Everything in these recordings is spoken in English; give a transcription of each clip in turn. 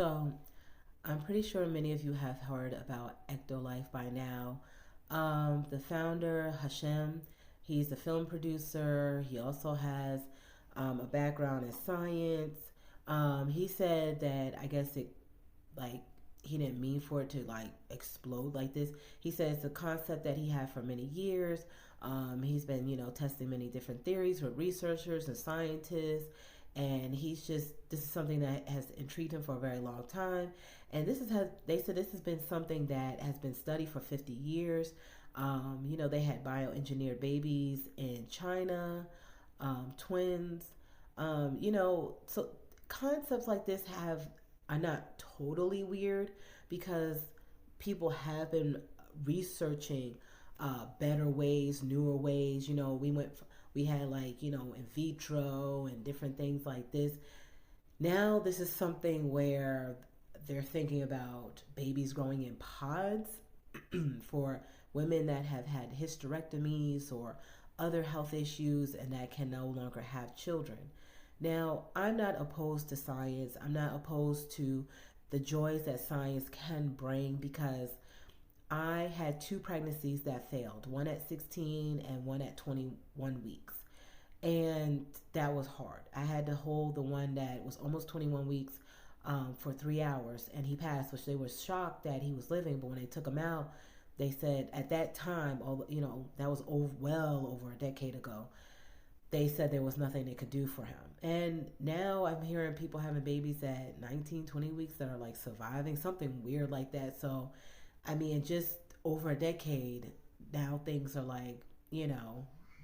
So, I'm pretty sure many of you have heard about EctoLife by now. The founder, Hashem, he's a film producer. He also has a background in science. He said that I guess it, like, he didn't mean for it to like explode like this. He says the concept that he had for many years. He's been, testing many different theories with researchers and scientists, and this is something that has intrigued him for a very long time. And they said this has been something that has been studied for 50 years. They had bioengineered babies in China, twins. So concepts like this are not totally weird because people have been researching better ways, newer ways. We had like in vitro and different things like this. Now this is something where they're thinking about babies growing in pods for women that have had hysterectomies or other health issues and that can no longer have children. Now, I'm not opposed to science. I'm not opposed to the joys that science can bring because I had two pregnancies that failed, one at 16 and one at 21 weeks. And that was hard. I had to hold the one that was almost 21 weeks for 3 hours, and he passed, which they were shocked that he was living. But when they took him out, they said at that time, that was well over a decade ago, they said there was nothing they could do for him. And now I'm hearing people having babies at 19, 20 weeks that are like surviving, something weird like that. So, I mean, just over a decade, now things are like,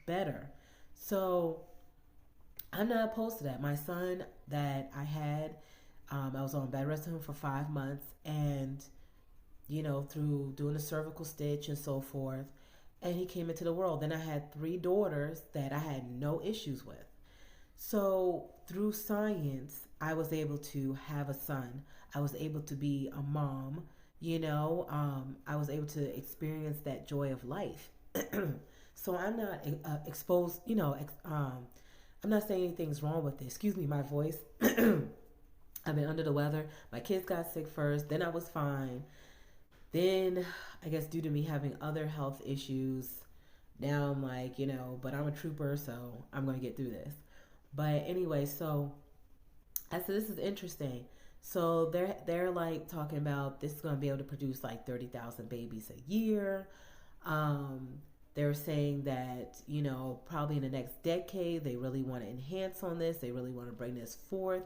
better. So, I'm not opposed to that. My son that I had, I was on bed rest with him for 5 months, and through doing a cervical stitch and so forth, and he came into the world. Then I had three daughters that I had no issues with. So through science, I was able to have a son. I was able to be a mom. I was able to experience that joy of life. So I'm not exposed. I'm not saying anything's wrong with this. Excuse me, my voice. I've been under the weather. My kids got sick first. Then I was fine. Then, I guess due to me having other health issues, now I'm like, but I'm a trooper, so I'm going to get through this. But anyway, so I said this is interesting. So they're like talking about this is going to be able to produce like 30,000 babies a year. Um, they're saying that, probably in the next decade, they really want to enhance on this. They really want to bring this forth.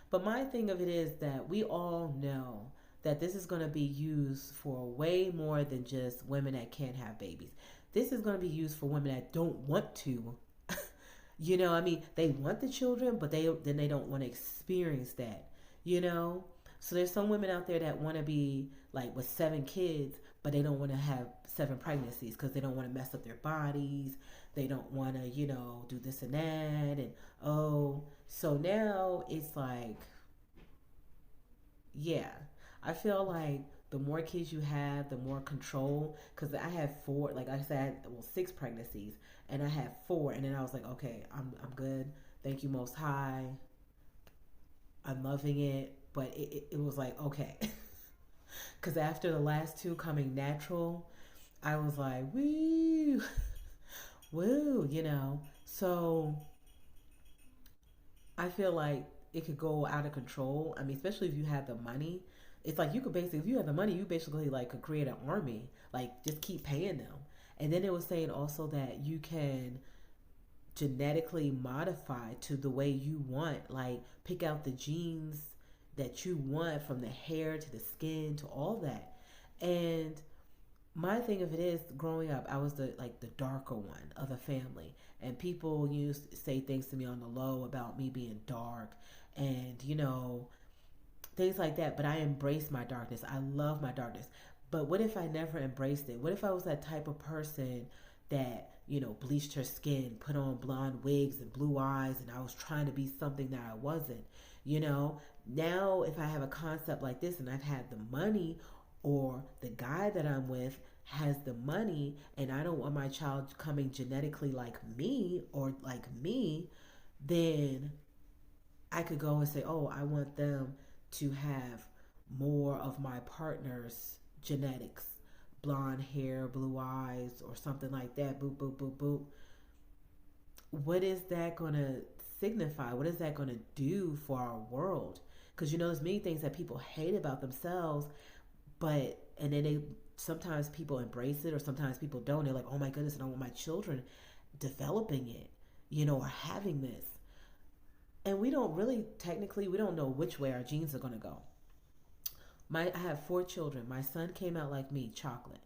But my thing of it is that we all know that this is going to be used for way more than just women that can't have babies. This is going to be used for women that don't want to. I mean, they want the children, but they don't want to experience that. So there's some women out there that want to be like with 7 kids, but they don't want to have 7 pregnancies because they don't want to mess up their bodies. They don't want to, do this and that. And so now it's like, yeah, I feel like the more kids you have, the more control. Because I had four, like I said, 6 pregnancies, and I had four, and then I was like, okay, I'm good. Thank you, Most High. I'm loving it, but it was like okay, because after the last two coming natural, I was like, woo, woo, So I feel like it could go out of control. I mean, especially if you have the money. It's like you could basically, if you have the money, you basically like could create an army. Like just keep paying them. And then it was saying also that you can genetically modify to the way you want. Like pick out the genes that you want from the hair to the skin to all that. And my thing of it is growing up I was the darker one of the family, and people used to say things to me on the low about me being dark, and things like that. But I embrace my darkness. I love my darkness. But what if I never embraced it? What if I was that type of person that bleached her skin, put on blonde wigs and blue eyes, and I was trying to be something that I wasn't? Now if I have a concept like this and I've had the money, or the guy that I'm with has the money, and I don't want my child coming genetically like me or like me, then I could go and say, oh, I want them to have more of my partner's genetics, blonde hair, blue eyes, or something like that, boop, boop, boop, boop, what is that going to signify? What is that going to do for our world? Because, there's many things that people hate about themselves, but, and then sometimes people embrace it or sometimes people don't. They're like, oh my goodness, I don't want my children developing it, or having this. And we don't really, technically, we don't know which way our genes are going to go. I have 4 children. My son came out like me, chocolate.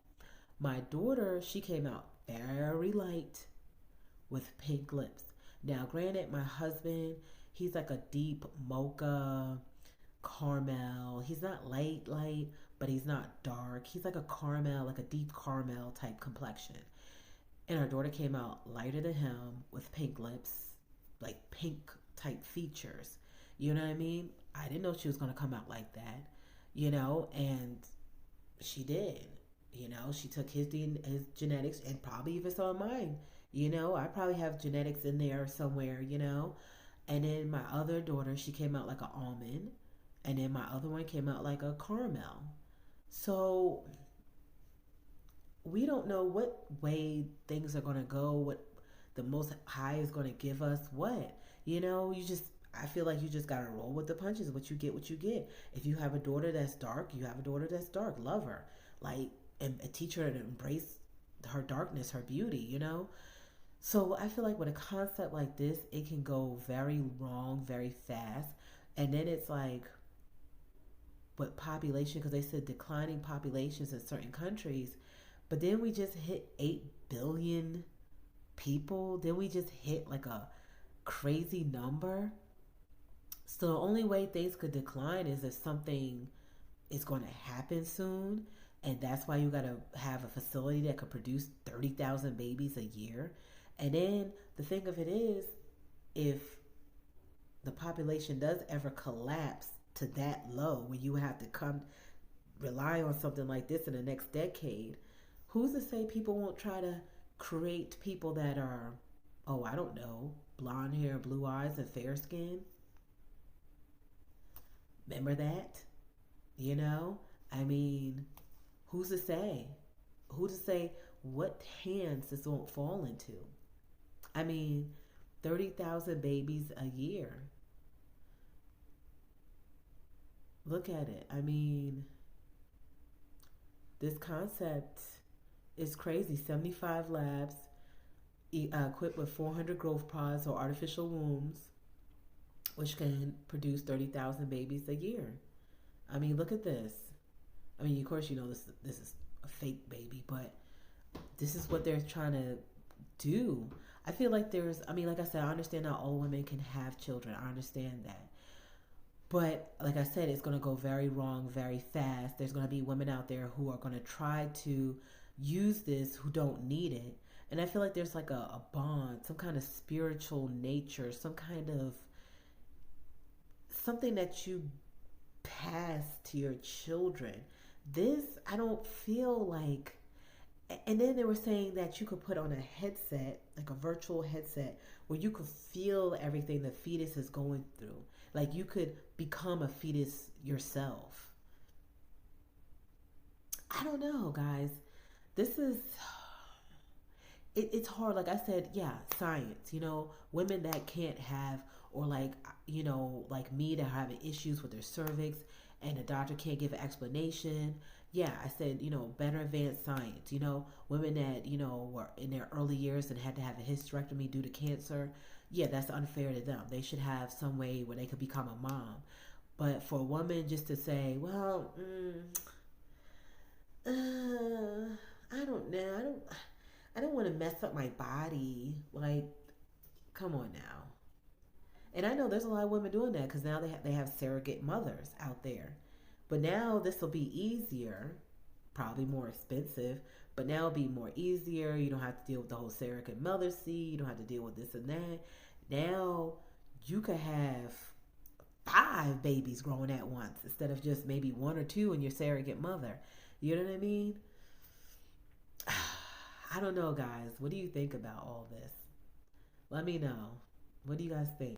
My daughter, she came out very light with pink lips. Now, granted, my husband, he's like a deep mocha caramel. He's not light, but he's not dark. He's like a caramel, like a deep caramel type complexion. And our daughter came out lighter than him with pink lips, like pink type features. You know what I mean? I didn't know she was going to come out like that, and she did. She took his genetics and probably even saw mine. I probably have genetics in there somewhere. And then my other daughter, she came out like an almond. And then my other one came out like a caramel. So we don't know what way things are going to go, what the most high is going to give us, what. I feel like you just got to roll with the punches. What you get, what you get. If you have a daughter that's dark, you have a daughter that's dark. Love her. And teach her to embrace her darkness, her beauty. So I feel like with a concept like this, it can go very wrong very fast. And then it's like, with population, because they said declining populations in certain countries, but then we just hit 8 billion people. Then we just hit like a crazy number. So the only way things could decline is if something is going to happen soon. And that's why you got to have a facility that could produce 30,000 babies a year. And then the thing of it is, if the population does ever collapse to that low, when you have to come rely on something like this in the next decade, who's to say people won't try to create people that are, oh, I don't know, blonde hair, blue eyes, and fair skin? Remember that? I mean, who's to say? Who's to say what hands this won't fall into? I mean, 30,000 babies a year. Look at it. I mean, this concept is crazy. 75 labs equipped with 400 growth pods or artificial wombs, which can produce 30,000 babies a year. I mean, look at this. I mean, of course, this is a fake baby, but this is what they're trying to do. I feel like like I said, I understand not all women can have children. I understand that. But like I said, it's going to go very wrong very fast. There's going to be women out there who are going to try to use this who don't need it. And I feel like there's like a bond, some kind of spiritual nature, some kind of something that you pass to your children. This, I don't feel like. And then they were saying that you could put on a headset, like a virtual headset, where you could feel everything the fetus is going through. Like you could become a fetus yourself. I don't know, guys. This is, it's hard. Like I said, yeah, science, women that can't have, or like me that are having issues with their cervix and the doctor can't give an explanation. Yeah, I said, better advanced science, women that, were in their early years and had to have a hysterectomy due to cancer. Yeah, that's unfair to them. They should have some way where they could become a mom. But for a woman just to say, well, I don't know. I don't want to mess up my body. Like, come on now. And I know there's a lot of women doing that because now they have surrogate mothers out there. But now this will be easier, probably more expensive, but now it'll be more easier. You don't have to deal with the whole surrogate mother seed. You don't have to deal with this and that. Now you could have 5 babies growing at once instead of just maybe 1 or 2 in your surrogate mother. You know what I mean? I don't know, guys. What do you think about all this? Let me know. What do you guys think?